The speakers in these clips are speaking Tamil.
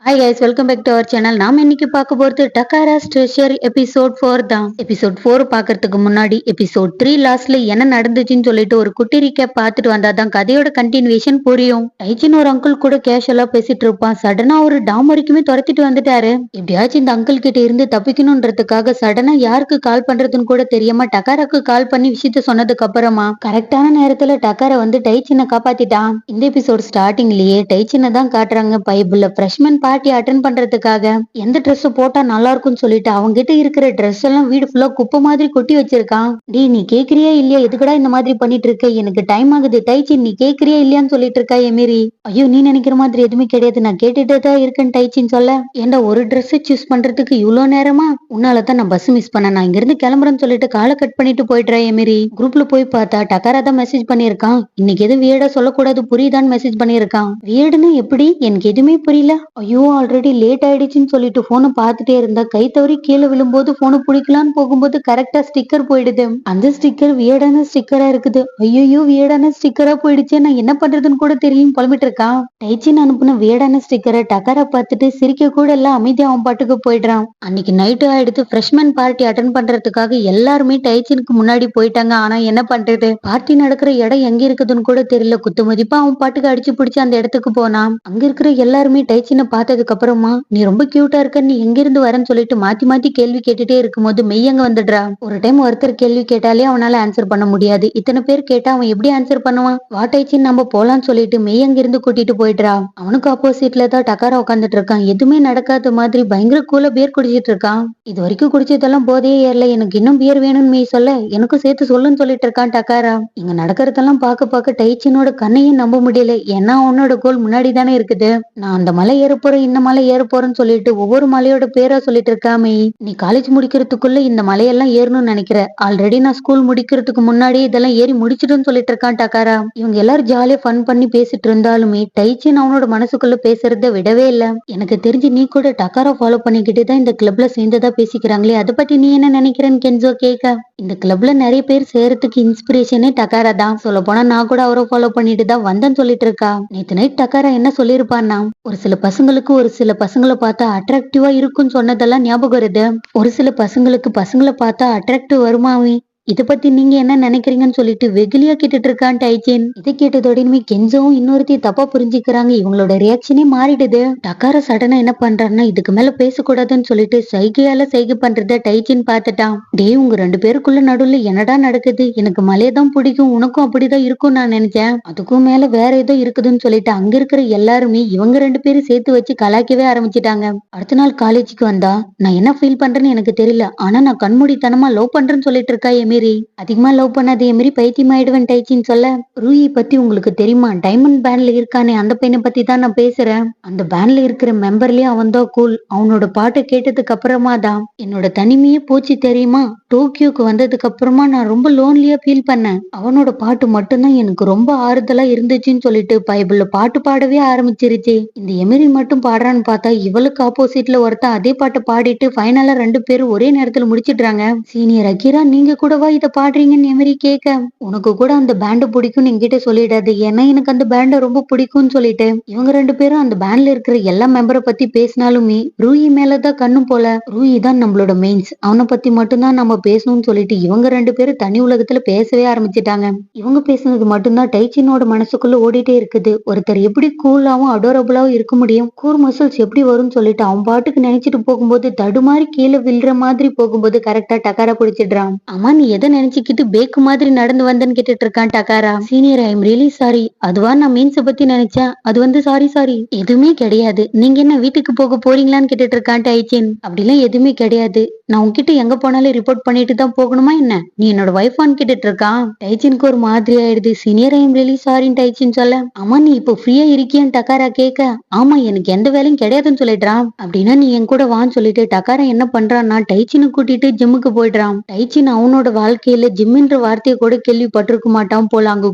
Hi guys, welcome back to our channel. நாம இன்னைக்கு பார்க்க போறது டக்காராஸ் ட்ரெஷர் எபிசோட் 4 தான். எபிசோட் 4 பாக்குறதுக்கு முன்னாடி எபிசோட் 3 லாஸ்ட்ல என்ன நடந்துச்சுன்னு சொல்லிட்டு ஒரு குட்டி ரீகேப் பார்த்துட்டு வந்தாதான் கதையோட கண்டினியூஷன் புரியும். டைச்சின் ஒரு அங்கிள் கூட கேஷுவலா பேசிட்டு இருப்பான். சடனா ஒரு டாம் வரைக்குமே துரத்திட்டு வந்துட்டாரு. எப்படியாச்சும் இந்த அங்கிள் கிட்ட இருந்து தப்பிக்கணும்ன்றதுக்காக சடனா யாருக்கு கால் பண்றதுன்னு கூட தெரியாம டக்காராக்கு கால் பண்ணி விஷயத்த சொன்னதுக்கு அப்புறமா கரெக்டான நேரத்துல டக்கார வந்து டைச்சினை காப்பாத்திட்டான். இந்த எபிசோட் ஸ்டார்டிங்லயே டைச்சினை தான் காட்டுறாங்க. பைபிள்ல ஃப்ரெஷ்மன் பார்ட்டி அட்டென்ட் பண்றதுக்காக எந்த ட்ரெஸ் போட்டா நல்லா இருக்கும்னு சொல்லிட்டு அவங்க கிட்ட இருக்கிற ட்ரெஸ் எல்லாம் வீடு ஃபுல்லா குப்பை மாதிரி கொட்டி வச்சிருக்கான். டி நீ கேக்குறியா இல்லையா, எதுக்கடா இந்த மாதிரி பண்ணிட்டு இருக்க, எனக்கு டைம் ஆகுது டைச்சி, நீ கேக்குறியா இல்லையான்னு சொல்லிட்டு இருக்கா எமேரி. ஐயோ நீ நினைக்கிற மாதிரி எதுவுமே கிடையாது, நான் கேட்டுட்டு தான் இருக்கேன் டைச்சின்னு சொல்ல, ஏண்டா ஒரு ட்ரெஸ் சூஸ் பண்றதுக்கு இவ்வளவு நேரமா, உன்னாலதான் நான் பஸ் மிஸ் பண்ண, நான் இங்க இருந்து கிளம்புறேன்னு சொல்லிட்டு காலை கட் பண்ணிட்டு போயிடுறா எமேரி. குரூப்ல போய் பார்த்தா டக்காரா தான் மெசேஜ் பண்ணிருக்கான். இன்னைக்கு எதுவும் வியர்டா சொல்லக்கூடாது புரியுதான்னு மெசேஜ் பண்ணிருக்கான். வியர்டுன்னு எப்படி, எனக்கு எதுவுமே புரியல. ஐயோ ஆல்ரெடி லேட் ஆயிடுச்சுன்னு சொல்லிட்டு போனை பார்த்துட்டே இருந்தா கை தவறி கீழே விழும்போது போனை பிடிக்கலான்னு போகும்போது கரெக்டா ஸ்டிக்கர் போயிடுது. அந்த ஸ்டிக்கர் வியர்டான ஸ்டிக்கரா இருக்குது. ஐயோ வியர்டான ஸ்டிக்கரா போயிடுச்சு, நான் என்ன பண்றதுன்னு கூட தெரியும் புலம்பிட்டு இருக்கான். டைச்சின் அனுப்புன வியர்டான ஸ்டிக்கரை டக்காரா பார்த்துட்டு சிரிக்க கூட எல்லாம் அமைதியா அவன் பாட்டுக்கு போயிடுறான். அன்னைக்கு நைட்டு ஆயிடுத்து. ஃப்ரெஷ்மேன் பார்ட்டி அட்டன் பண்றதுக்காக எல்லாருமே டைச்சினுக்கு முன்னாடி போயிட்டாங்க. ஆனா என்ன பண்றது, பார்ட்டி நடக்கிற இடம் எங்க இருக்குதுன்னு கூட தெரியல. குத்து மதிப்பா அவன் பாட்டுக்கு அடிச்சு பிடிச்சு அந்த இடத்துக்கு போனான். அங்க இருக்கிற எல்லாருமே டைச்சினை பார்த்ததுக்கு அப்புறமா நீ ரொம்ப கியூட்டா இருக்க, நீ எங்க இருந்து வரேன்னு சொல்லிட்டு மாத்தி மாத்தி கேள்வி கேட்டுட்டே இருக்கும்போது மெய்யங்க வந்துடுறா. ஒரு டைம் ஒருத்தர் கேள்வி கேட்டாலே அவனால ஆன்சர் பண்ண முடியாது. இத்தனை பேர் கேட்டா அவன் எப்படி ஆன்சர் பண்ணுவான். வாட்டாய்ச்சின்னு நம்ம போலான்னு சொல்லிட்டு மெய்யங்க இருந்து கூட்டிட்டு போயிடுறா. அவனுக்கு ஆப்போசிட்ல தான் டக்காரா உட்காந்துட்டு இருக்கான். எதுவுமே நடக்காத மாதிரி பயங்கர கூலா பியர் குடிச்சிட்டு இருக்கான். இது வரைக்கும் குடிச்சதெல்லாம் போதையே ஏறல, எனக்கு இன்னும் பியர் வேணும்னு மெய் சொல்ல, எனக்கும் சேர்த்து சொல்லுன்னு சொல்லிட்டு இருக்கான் டக்காரா. இங்க நடக்கிறதெல்லாம் பார்க்க டைச்சினோட கண்ணையும் நம்ப முடியல. ஏன்னா அவனோட கோல் முன்னாடி தானே இருக்குது. நான் அந்த மலை ஏற போறேன் இந்த மலை ஏற போறேன்னு சொல்லிட்டு ஒவ்வொரு மலையோட பேரா சொல்லிட்டு இருக்காமே. நீ காலேஜ் முடிக்கிறதுக்குள்ள இந்த மலையெல்லாம் ஏறணும்னு நினைக்கிற, ஆல்ரெடி நான் ஸ்கூல் முடிக்கிறதுக்கு முன்னாடியே இதெல்லாம் ஏறி முடிச்சிடுன்னு சொல்லிட்டு இருக்கான் டக்காரா. இவங்க எல்லாரும் ஜாலியா ஃபன் பண்ணி பேசிட்டு இருந்தாலுமே டைச்சின் அவனோட மனசுக்குள்ள பேசுறத விடவே இல்ல. எனக்கு தெரிஞ்சு நீ கூட டக்காரா ஃபாலோ பண்ணிக்கிட்டு தான் இந்த கிளப்ல சேர்ந்ததா பேசிக்கிறாங்களே, அதை பத்தி நீ என்ன நினைக்கிறேன்னு கென்சோ கேட்க, இந்த கிளப்ல நிறைய பேர் சேரத்துக்கு இன்ஸ்பிரேஷனே டக்காரா தான். சொல்ல போனா நான் கூட அவரை ஃபாலோ பண்ணிட்டு தான் வந்தேன்னு சொல்லிட்டு இருக்கா. நேத்து நைட் டக்காரா என்ன சொல்லிருப்பான்னா, ஒரு சில பசங்களுக்கு ஒரு சில பசங்களை பார்த்தா அட்ராக்டிவா இருக்குன்னு சொன்னதெல்லாம் ஞாபகம் வருது. ஒரு சில பசங்களுக்கு பசங்களை பார்த்தா அட்ராக்டிவ் வருமாவே, இத பத்தி நீங்க என்ன நினைக்கிறீங்கன்னு சொல்லிட்டு வெகுலியா கேட்டுட்டு இருக்கான் டைச்சின். இதை கேட்டதோடனுமே கென்சோவும் இன்னொருத்தி தப்பா புரிஞ்சுக்கிறாங்க. இவங்களோட ரியாக்ஷனே மாறிடுது. டக்கார சடனா என்ன பண்றான்னா, இதுக்கு மேல பேசக்கூடாதுன்னு சொல்லிட்டு சைகையால சைகை பண்றத டைச்சின் பார்த்துட்டான். டே உங்க ரெண்டு பேருக்குள்ள நடுவுல என்னடா நடக்குது, எனக்கு மலையதான் பிடிக்கும், உனக்கும் அப்படிதான் இருக்கும் நான் நினைச்சேன், அதுக்கும் மேல வேற ஏதோ இருக்குதுன்னு சொல்லிட்டு அங்க இருக்கிற எல்லாருமே இவங்க ரெண்டு பேரும் சேர்த்து வச்சு கலாய்க்கவே ஆரம்பிச்சிட்டாங்க. அடுத்த நாள் காலேஜுக்கு வந்தா, நான் என்ன ஃபீல் பண்றேன்னு எனக்கு தெரியல, ஆனா நான் கண்மூடித்தனமா லவ் பண்றேன்னு சொல்லிட்டு இருக்கா எமேரி. அதிகமா லவ் பண்ணாத எமேரி, பைத்தியம் ஆயிடுவேன் டைச்சின்னு சொல்ல, ரூயி பத்தி உங்களுக்கு தெரியுமா, டைமண்ட் பேண்ட்ல இருக்கானே அந்த பையனை பத்தி தான் நான் பேசுறேன். அந்த பேண்ட்ல இருக்கிற மெம்பர்லயே அவன் தான் கூல். அவனோட பாட்டை கேட்டதுக்கு அப்புறமா தான் என்னோட தனிமையே போச்சு தெரியுமா. டோக்கியோக்கு வந்ததுக்கு அப்புறமா நான் ரொம்ப லோன்லியா ஃபீல் பண்ணேன். அவனோட பாட்டு மட்டும்தான் எனக்கு ரொம்ப ஆறுதலா இருந்துச்சுன்னு சொல்லிட்டு பைபிள்ல பாட்டு பாடவே ஆரம்பிச்சிருச்சு. இந்த எமேரி மட்டும் பாடுறான்னு பார்த்தா இவளுக்கு ஆப்போசிட்ல ஒருத்தன் அதே பாட்டை பாடிட்டு ஃபைனலா ரெண்டு பேரும் ஒரே நேரத்துல முடிச்சிடுறாங்க. சீனியர் அகிரா, நீங்க கூடவா இதை பாடுறீங்கன்னு எமேரி கேட்க, உனக்கு கூட அந்த பேண்ட் பிடிக்கும்னு என்கிட்ட சொல்லிடாது, ஏன்னா எனக்கு அந்த பேண்டை ரொம்ப பிடிக்கும்னு சொல்லிட்டு இவங்க ரெண்டு பேரும் அந்த பேண்ட்ல இருக்கிற எல்லா மெம்பரை பத்தி பேசினாலுமே ரூயி மேலதான் கண்ணும் போல. ரூயி தான் நம்மளோட மெயின்ஸ், அவனை பத்தி மட்டும்தான் நம்ம பேசணும்னு சொல்லிட்டு இவங்க ரெண்டு பேரும் தனி உலகத்துல பேசவே ஆரம்பிச்சிட்டாங்க. இவங்க பேசுனது மட்டும்தான் டைச்சினோட மனசுக்குள்ள ஓடிட்டே இருக்குது. ஒருத்தர் எப்படி கூலாவும் அடோரபிளாவும் இருக்க முடியும், கூர் மசில்ஸ் எப்படி வரும்னு சொல்லிட்டு அவன் பாட்டுக்கு நினைச்சிட்டு போகும்போது தடுமாறி கீழே விழுற மாதிரி போகும்போது கரெக்டா டக்காரா பிடிச்சிடுறான். ஆமா நீ எதை நினைச்சுக்கிட்டு பேக்கு மாதிரி நடந்து வந்தேன்னு கேட்டுட்டு இருக்கான் டக்காரா. Senior, I am really sorry, அதுவா நான் மீன்ஸ பத்தி நினைச்சேன், அது வந்து சாரி எதுவுமே கிடையாது. நீங்க என்ன வீட்டுக்கு போக போறீங்களான்னு கேட்டுட்டு இருக்கான் டைச்சின். அப்படிலாம் எதுவுமே கிடையாது, நான் உன்கிட்ட எங்க போனாலும் ரிப்போர்ட் பண்ணிட்டு தான் போகணுமா என்ன, நீ என்னோட வைஃபான்னு கேட்டுட்டு இருக்கான். டைச்சினுக்கு ஒரு மாதிரி ஆயிடுது. சீனியர், ஐ எம் ரியலி சாரின்னு டைச்சின் சொல்ல, ஆமா நீ இப்போ ஃப்ரீயா இருக்கியான்னு டக்காரா கேட்க, ஆமா எனக்கு எந்த வேலையும் கிடையாதுன்னு சொல்லிடுறான். அப்படின்னா நீ என் கூட வான்னு சொல்லிட்டு டக்காரா என்ன பண்றான்னா டைச்சினை கூட்டிட்டு ஜிம்முக்கு போயிடுறான். டைச்சின் அவனோட வாழ்க்கையில ஜிம்ன்ற வார்த்தையை கூட கேள்விப்பட்டிருக்க மாட்டான் போல. அங்க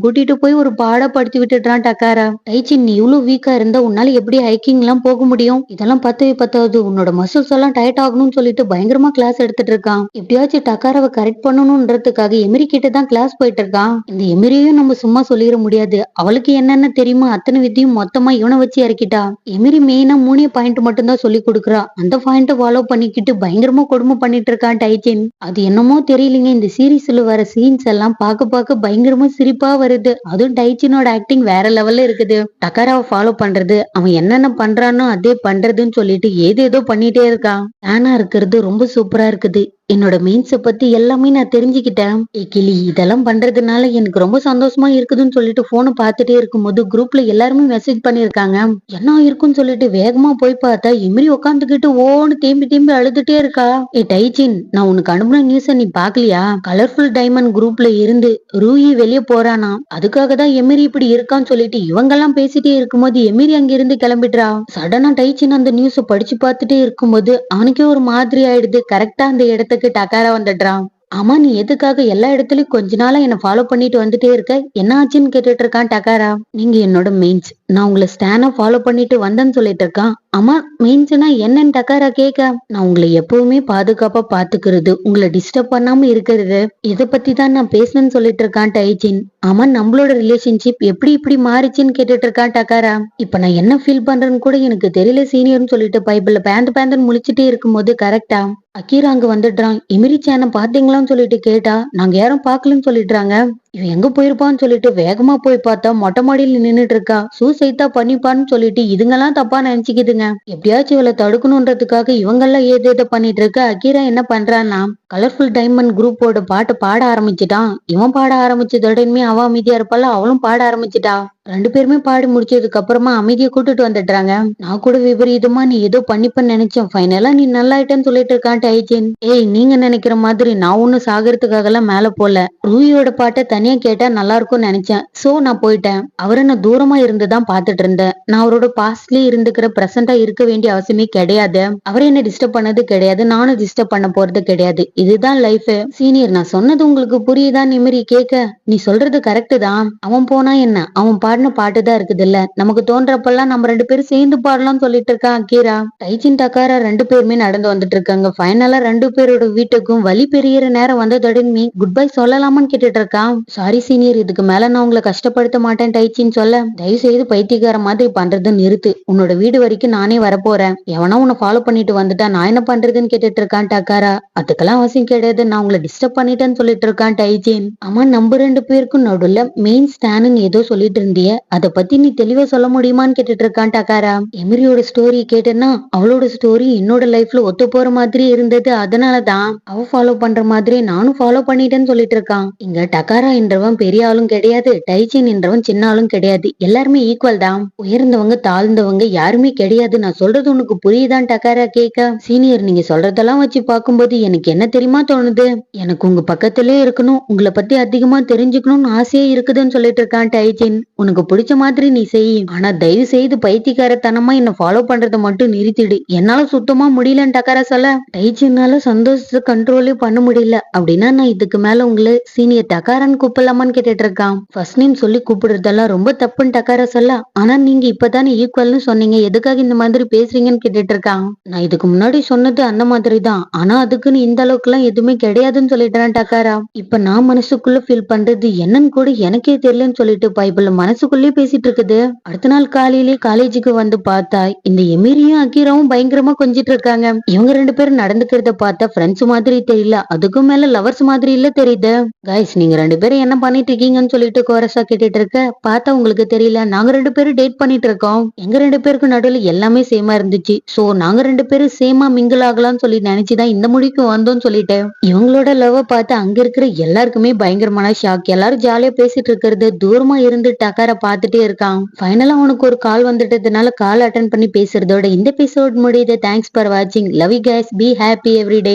கூட்டிட்டு போய் ஒரு பாடப்படுத்தி விட்டுடுறான் டக்காரா. டைச்சின், நீ இவ்வளவு வீக்கா இருந்தா உன்னால எப்படி ஹைக்கிங் எல்லாம் போக முடியும்? இதெல்லாம் பத்தவே பத்தாது. உன்னோட மசில்ஸ் எல்லாம் டைட் ஆகணும்னு சொல்லிட்டு பயங்கரமா கிளாஸ் எடுத்துட்டு இருக்கான். எப்படியாச்சும் டக்காராவை கரெக்ட் பண்ணணும்ன்றதுக்காக எமிரி கிட்ட தான் கிளாஸ் போயிட்டு இருக்கான். இந்த எமிரியையும் நம்ம சும்மா சொல்லிட முடியாது. அவளுக்கு என்னென்ன தெரியுமோ அத்தனை வித்தையும் மொத்தமா இவனை வச்சு இறக்கிட்டா. எமிரி மெயினா 3 பாயிண்ட் மட்டும் தான் சொல்லி கொடுக்குறா. அந்த பாயிண்ட் ஃபாலோ பண்ணிக்கிட்டு பயங்கரமா கொடுமை பண்ணிட்டு இருக்கான் டைச்சின். அது என்னமோ தெரியலங்க, இந்த சீரீஸ்ல வர சீன்ஸ் எல்லாம் பார்க்க பயங்கரமா சிரிப்பா வருது. அதுவும் டைச்சினோட ஆக்டிங் வேற லெவல்ல இருக்குது. டக்காராவை ஃபாலோ பண்றது, அவன் என்னென்ன பண்றானோ அதே பண்றதுன்னு சொல்லிட்டு ஏதேதோ பண்ணிட்டே இருக்கான். ஆனா இருக்கிறது ரொம்ப சூப்பரா இருக்குது. என்னோட மீன்ஸ பத்தி எல்லாமே நான் தெரிஞ்சுக்கிட்டேன். கிளி, இதெல்லாம் பண்றதுனால எனக்கு ரொம்ப சந்தோஷமா இருக்குதுன்னு சொல்லிட்டு போனை பார்த்துட்டே இருக்கும்போது குரூப்ல எல்லாருமே மெசேஜ் பண்ணிருக்காங்க. என்ன இருக்குன்னு சொல்லிட்டு வேகமா போய் பார்த்தா எமிரி உட்காந்துக்கிட்டு ஓன்னு தேம்பி அழுதுட்டே இருக்கா. டைச்சின், நான் உனக்கு அனுப்புன நியூஸ நீ பாக்கலையா? கலர்ஃபுல் டைமண்ட் குரூப்ல இருந்து ரூயி வெளியே போறானா, அதுக்காக தான் எமிரி இப்படி இருக்கான்னு சொல்லிட்டு இவங்க எல்லாம் பேசிட்டே இருக்கும்போது எமிரி அங்க இருந்து கிளம்பிடுறா. சடனா டைச்சின் அந்த நியூஸ படிச்சு பார்த்துட்டே இருக்கும்போது அவனுக்கே ஒரு மாதிரி ஆயிடுது. கரெக்டா அந்த இடத்துக்கு டக்காரா வந்துடுறான். ஆமா, நீ எதுக்காக எல்லா இடத்துலயும் கொஞ்ச நாளா என்ன ஃபாலோ பண்ணிட்டு வந்துட்டே இருக்க? என்ன ஆச்சுன்னு கேட்டுட்டு இருக்கான் டக்காரா. நீங்க என்னோட மெயின்ஸ், நான் உங்களை ஸ்டானா ஃபாலோ பண்ணிட்டு வந்தேன்னு சொல்லிட்டு இருக்கான். ஆமா, மெயின்ஸ்னா என்னன்னு டக்காரா கேட்க, நான் உங்களை எப்பவுமே பாதுகாப்பா பாத்துக்கிறது, உங்களை டிஸ்டர்ப் பண்ணாம இருக்கிறது, இதை பத்தி தான் நான் பேசணும்னு சொல்லிட்டு இருக்கான் டைச்சின். ஆமா, நம்மளோட ரிலேஷன்ஷிப் எப்படி இப்படி மாறிச்சுன்னு கேட்டுட்டு இருக்கான் டக்காரா. இப்ப நான் என்ன ஃபீல் பண்றேன்னு கூட எனக்கு தெரியல சீனியர்னு சொல்லிட்டு பைபிள்ல பேந்து முழிச்சிட்டே இருக்கும்போது கரெக்டா அக்கீரா அங்க வந்துடுறான். எமிரி சேனை பாத்தீங்களான்னு சொல்லிட்டு கேட்டா, நாங்க யாரும் பாக்கலன்னு சொல்லிடுறாங்க. இவன் எங்க போயிருப்பான்னு சொல்லிட்டு வேகமா போய் பார்த்தா மொட்டை மாடியில் நின்னுட்டு இருக்கா. சூசைத்தா பண்ணிப்பான்னு சொல்லிட்டு இதுங்கெல்லாம் தப்பா நினைச்சுக்கிதுங்க. எப்படியாச்சும் இவளை தடுக்கணும்ன்றதுக்காக இவங்கெல்லாம் ஏதேதோ பண்ணிட்டு இருக்க. அக்கீரா என்ன பண்றான்னா, கலர்ஃபுல் டைமண்ட் குரூப்போட பாட்டை பாட ஆரம்பிச்சுட்டான். இவன் பாட ஆரம்பிச்சதோடனே அவ அமைதியா இருப்பால, அவளும் பாட ஆரம்பிச்சுட்டா. 2 பேருமே பாடி முடிச்சதுக்கு அப்புறமா அமைதியை கூட்டிட்டு வந்துடுறாங்க. நான் கூட விபரீதமா நீ ஏதோ பண்ணிப்பன்னு நினைச்சேன், ஃபைனலா நீ நல்லாயிட்டேன்னு சொல்லிட்டு இருக்கான் டைச்சின். ஏய், நீங்க நினைக்கிற மாதிரி நான் ஒன்னும் சாகறதுக்காக எல்லாம் மேல போல. ரூயோட பாட்டை தனியா கேட்டா நல்லா இருக்கும்னு நினைச்சேன். சோ நான் போயிட்டேன். அவரை நான் தூரமா இருந்துதான் பாத்துட்டு இருந்தேன். நான் அவரோட பாஸ்ட்லயே இருந்துக்கிற பிரசண்டா இருக்க வேண்டிய அவசியமே கிடையாது. அவரை என்ன டிஸ்டர்ப் பண்ணது கிடையாது, நானும் டிஸ்டர்ப் பண்ண போறது கிடையாது. இதுதான் லைஃப். சீனியர், நான் சொன்னது உங்களுக்கு புரியுதா? நிமிரி கேட்க, நீ சொல்றது கரெக்ட் தான். அவன் போனா என்ன, அவன் பாடின பாட்டுதான் இருக்குது இல்ல, நமக்கு தோன்றப்பெல்லாம் நம்ம 2 பேரும் சேர்ந்து பாடலாம் சொல்லிட்டு இருக்கான் அக்கீரா. டைச்சின் டக்காரா 2 பேருமே நடந்து வந்துட்டு இருக்காங்க. ஃபைனலா 2 பேரோட வீட்டுக்கும் வழி பெரியற நேரம் வந்ததுடனே குட் பை சொல்லலாமான்னு கேட்டுட்டு இருக்கான். சாரி சீனியர், இதுக்கு மேல நான் உங்களை கஷ்டப்படுத்த மாட்டேன் டைச்சின்னு சொல்ல, தயவு செய்து பைத்தியக்கார மாதிரி பண்றது நிறுத்து. உன்னோட வீடு வரைக்கும் நானே வரப்போறேன். எவனா உன்னை ஃபாலோ பண்ணிட்டு வந்துட்டா நான் என்ன பண்றதுன்னு கேட்டுட்டு இருக்கான் டக்காரா. அதுக்கெல்லாம் அவசியம் கிடையாது, நான் உங்களை டிஸ்டர்ப் பண்ணிட்டேன்னு சொல்லிட்டு இருக்கான் டைச்சின். ஆமா, நம்ம 2 பேருக்கும் நடுவுல மெயின் ஸ்டானுன்னு ஏதோ சொல்லிட்டு இருந்திய, அத பத்தி நீ தெளிவா சொல்ல முடியுமான்னு கேட்டுட்டு இருக்கான் டக்காரா. எமிரியோட ஸ்டோரி கேட்டேன்னா அவளோட ஸ்டோரி என்னோட லைஃப்ல ஒத்து போற மாதிரி இருந்தது. அதனாலதான் அவ ஃபாலோ பண்ற மாதிரி நானும் ஃபாலோ பண்ணிட்டேன்னு சொல்லிட்டு இருக்கான். இங்க டக்காரா என்றவன் பெரிய ஆளும் கிடையாது, டைச்சின் என்றவன் சின்ன ஆளும் கிடையாது. எல்லாருமே ஈக்குவல் தான். உயர்ந்தவங்க தாழ்ந்தவங்க யாருமே கிடையாது. நான் சொல்றது உனக்கு புரியுதான் டக்காரா கேட்க, சீனியர் நீங்க சொல்றதெல்லாம் வச்சு பார்க்கும்போது எனக்கு என்ன தெரியுமா தோணுது, எனக்கு உங்க பக்கத்திலே இருக்கணும், உங்களை பத்தி அதிகமா தெரிஞ்சுக்கணும்னு ஆசையே இருக்குதுன்னு சொல்லிட்டு இருக்கான் டைச்சின். உனக்கு பிடிச்ச மாதிரி நீ செய், ஆனா தயவு செய்து பைத்தியக்காரத்தனமா என்ன ஃபாலோ பண்றதை மட்டும் நிறுத்திடு. என்னால சுத்தமா முடியலன்னு டக்காரா சொல்ல, டைச்சின்னால சந்தோஷத்தை கண்ட்ரோலே பண்ண முடியல. அப்படின்னா நான் இதுக்கு மேல உங்களை சீனியர் டக்காரான்னு கூப்பிடலாமான்னு கேட்டுட்டு இருக்கான். ஃபர்ஸ்ட் நேம் சொல்லி கூப்பிடுறதெல்லாம் ரொம்ப தப்புன்னு டக்காரா சொல்ல, ஆனா நீங்க இப்பதானே ஈக்குவல்னு சொன்னீங்க, எதுக்காக இந்த மாதிரி பேசுறீங்கன்னு கேட்டுட்டு இருக்கான். நான் இதுக்கு முன்னாடி சொன்னது அந்த மாதிரி தான், ஆனா அதுக்குன்னு இந்த அளவுக்கு எல்லாம் எதுவுமே கிடையாதுன்னு சொல்லிடுறான் டக்காரா. இப்ப நான் மனசுக்குள்ள ஃபீல் பண்றது என்னன்னு கூட எனக்கே தெரியலன்னு சொல்லிட்டு பைபிள் மனசுக்குள்ளே பேசிட்டு இருக்குது. அடுத்த நாள் காலையிலே காலேஜுக்கு வந்து பார்த்தா இந்த எமிரியும் அக்கீராவும் பயங்கரமா கொஞ்சிட்டு இருக்காங்க. இவங்க 2 பேரும் நடந்துக்கிறத பார்த்தா ஃப்ரெண்ட்ஸ் மாதிரி தெரியல, அதுக்கும் மேல லவர்ஸ் மாதிரி இல்ல தெரியுது. கைஸ், நீங்க 2 பேரும் என்ன பண்ணிட்டு இருக்கீங்கன்னு சொல்லிட்டு கோரஸா கேட்டுட்டு இருக்க, பார்த்தா உங்களுக்கு தெரியல, நாங்க 2 பேரும் டேட் பண்ணிட்டு இருக்கோம். எங்க 2 பேருக்கும் நடுவுல எல்லாமே சேமா இருந்துச்சு. சோ நாங்க 2 பேரும் சேமா மிங்கிள் ஆகலாம்னு சொல்லி நினைச்சுதான் இந்த முடிவுக்கு வந்தோம்னு சொல்லிட்டு இவங்களோட லவ் பார்த்து அங்க இருக்கிற எல்லாருக்குமே பயங்கரமான ஷாக். எல்லாரும் ஜாலியா பேசிட்டு இருக்கிறது தூரமா இருந்து டக்கார பாத்துட்டே இருக்கான். ஃபைனலா அவனுக்கு ஒரு கால் வந்துட்டதுனால கால் அட்டன் பண்ணி பேசுறதோட இந்த எபிசோட் முடியுது. தேங்க்ஸ் ஃபார் வாட்சிங். Love you guys. Be happy every day.